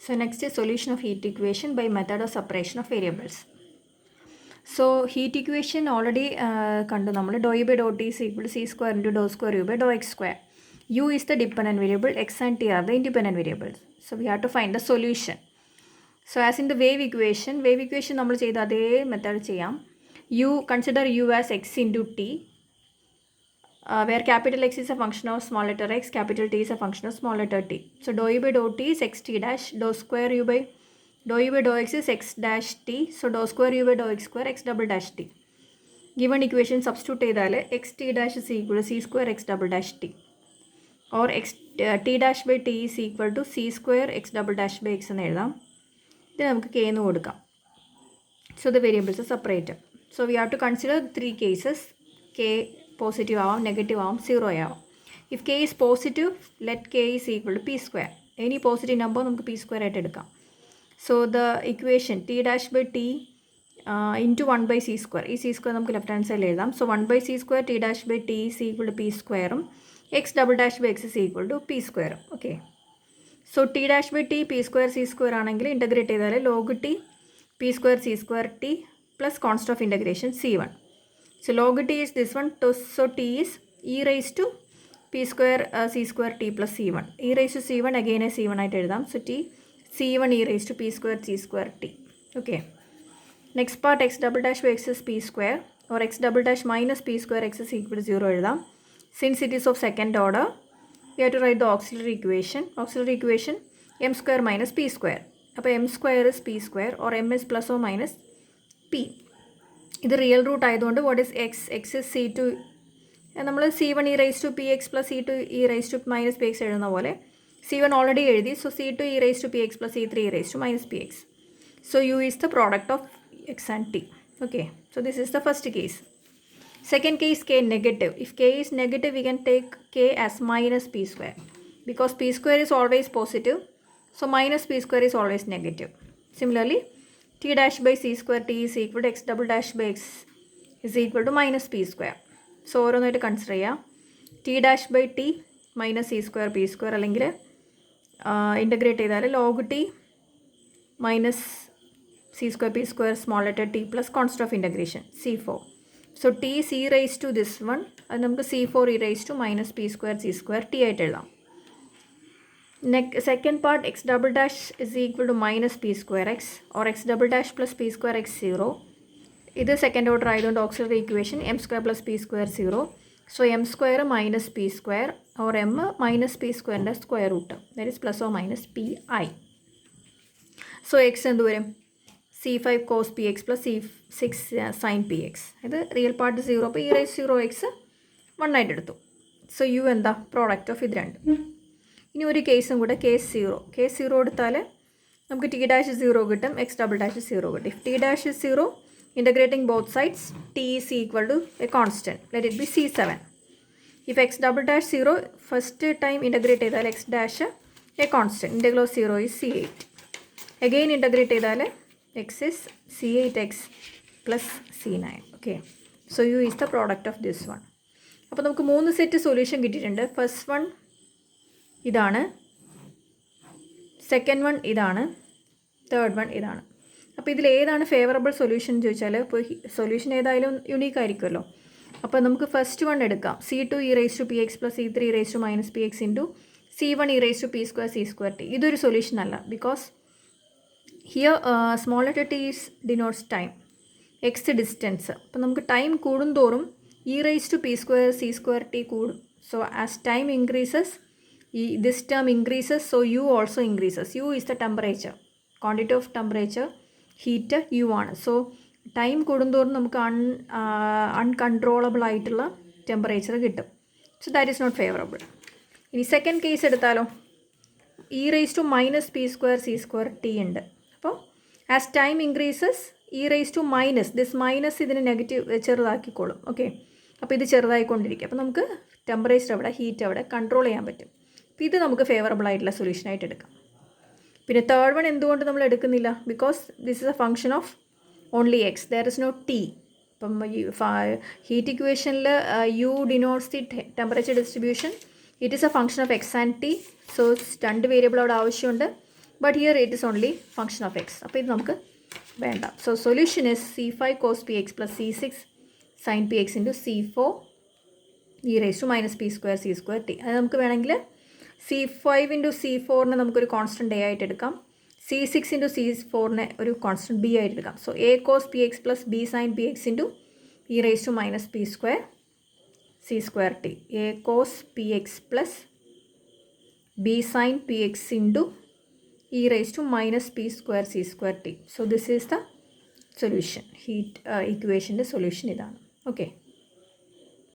So next is solution of heat equation by method of separation of variables. So heat equation already kandu nammal dou by dou t is equal to c square into dou square u by dou x square. U is the dependent variable, x and t are the independent variables. So we have to find the solution. So as in the wave equation nammal cheyda adhe method cheyam. U, consider u as x into t, where capital X is a function of small letter x, capital T is a function of small letter t. So dou u by dou t is x t dash, dou square u by dou u by dou x is x dash t, so dou square u by dou x square x double dash t. Given equation substitute ചെയ്താൽ x t dash is equal to c square x double dash t, or x t dash by t is equal to c square x double dash by x എന്ന് എഴുതാം. ഇത് നമുക്ക് k എന്ന് കൊടുക്കാം. So the variables are separated. So we have to consider 3 cases. K positive ആവാം, negative ആവാം, 0 ആവാം. If k is positive, let k is equal to p square. Any positive number നമുക്ക് p square ആയിട്ട് എടുക്കാം. So the equation t dash by t into 1 by c square. ഈ c square നമുക്ക് left hand സൈഡിൽ എഴുതാം. So 1 by c square t dash by t is equal to p square, x double dash by x is equal to p square. Okay. So t dash by t p square c square ആണെങ്കിൽ integrate ചെയ്താൽ log t p square c square t plus constant of integration c1. So log t is this one, so t is e raised to p square c square t plus c1. e raised to c1 again as c1 ആയിട്ട് എഴുതാം. So t c1 e raised to p square c square t. Okay. Next part, x double dash by x is p square, or x double dash minus p square x is equal to 0 എഴുതാം. Since it is of second order, we have to write the auxiliary equation. Auxiliary equation m square minus p square. അപ്പോൾ m square is p square, or m is plus or minus p. ഇത് real root ആയതുകൊണ്ട് what is x? x is c2, നമ്മൾ c1 e raised to px plus c2 e raised to minus px എഴുതുന്ന പോലെ c1 already എഴുതി, so c2 e raised to px plus c3 e raised to minus px. So u is the product of x and t. Okay, so this is the first case. Second case, k negative. If k is negative, we can take k as minus p square, because p square is always positive, so minus p square is always negative. Similarly, t dash by c square t is equal to x double dash by x is equal to minus p square. So ഓരോന്നായിട്ട് consider ചെയ്യാം. t dash by t minus c square p square, അല്ലെങ്കിൽ integrate ചെയ്താൽ log t minus c square p square small letter t plus constant of integration c4. So t is e raised to this one, അത് നമുക്ക് c4 e raised to minus p square c square t ആയിട്ട് എഴുതാം. Second part, x double dash is equal to minus p square x, or x double dash plus p square x 0. ഇത് second order ആയതുകൊണ്ട് auxiliary equation m square plus p square 0. So m square minus p square, or m minus p square square root, that is plus or minus pi. So x എന്ത് വരും? c5 cos px plus c6 sin px. ഇത് real part 0, അപ്പോൾ e raised 0x 1 ആയിട്ട് എടുത്തു. So u എന്താ? Product of ഇത് രണ്ട്. ഇനി ഒരു കേസും കൂടെ, കേസ് 0. കേസ് 0 എടുത്താൽ നമുക്ക് ടി ഡാഷ് 0 കിട്ടും, എക്സ് ഡബിൾ ഡാഷ് 0 കിട്ടും. If T dash 0, integrating both sides T is equal to a constant, let it be c7. If X double dash 0, first time integrate ചെയ്താൽ X dash a constant, integral of 0 is c8. Again integrate ചെയ്താൽ X is c8x plus c9. Okay, so U is the product of this one. അപ്പോൾ നമുക്ക് 3 set solution കിട്ടിയിട്ടുണ്ട്. First one ഇതാണ്, second one ഇതാണ്, third one ഇതാണ്. അപ്പോൾ ഇതിൽ ഏതാണ് ഫേവറബിൾ സൊല്യൂഷൻ എന്ന് ചോദിച്ചാൽ, ഇപ്പോൾ സൊല്യൂഷൻ ഏതായാലും യുണീക്ക് ആയിരിക്കുമല്ലോ. അപ്പോൾ നമുക്ക് ഫസ്റ്റ് വൺ എടുക്കാം, c2 e raised to px plus c3 e raised to minus px into c1 e raised to p square c square t. ഇതൊരു സൊല്യൂഷൻ അല്ല, because here small letter T is denotes time, X distance. അപ്പോൾ നമുക്ക് time കൂടുന്തോറും e raised to p square c square t കൂടും. So as time increases, this term increases, so u also increases. u is the temperature, quantity of temperature, heat u ആണ്. So time കൂടുന്തോറും നമുക്ക് uncontrollable ആയിട്ടുള്ള temperature കിട്ടും. So that is not favourable. ഇനി second case എടുത്താലോ, e raised to minus p square c square t ഉണ്ട്. അപ്പോൾ as time increases e raised to minus, this minus ഇതിന് നെഗറ്റീവ് ചെറുതാക്കിക്കോളും. ഓക്കെ, അപ്പോൾ ഇത് ചെറുതായിക്കൊണ്ടിരിക്കും. അപ്പോൾ നമുക്ക് ടെമ്പറേച്ചർ അവിടെ, ഹീറ്റ് അവിടെ കൺട്രോൾ ചെയ്യാൻ പറ്റും. അപ്പോൾ ഇത് നമുക്ക് ഫേവറബിൾ ആയിട്ടുള്ള സൊല്യൂഷനായിട്ട് എടുക്കാം. പിന്നെ തേർഡ് വൺ എന്തുകൊണ്ട് നമ്മൾ എടുക്കുന്നില്ല? Because this is a function of only X, there is no T. അപ്പം ഹീറ്റ് ഇക്വേഷനിൽ u denotes the temperature distribution, it is a function of X and T. So രണ്ട് വേരിയബിൾ അവിടെ ആവശ്യമുണ്ട്. But here it is only function of X. അപ്പോൾ ഇത് നമുക്ക് വേണ്ട. So solution is C5 cos px plus C6 sin px into C4 e raised to minus p square c square t. അത് നമുക്ക് വേണമെങ്കിൽ C5 into C4നെ നമുക്കൊരു constant a ആയിട്ട് എടുക്കാം. C6 into C4നെ ഒരു കോൺസ്റ്റൻറ്റ് b ആയിട്ട് എടുക്കാം. So a cos px plus b sin px into e raised to minus p square c square t. a cos px plus b sin px into e raised to minus p square c square t. So this is the solution. Heat equation solution ഇതാണ്. Okay.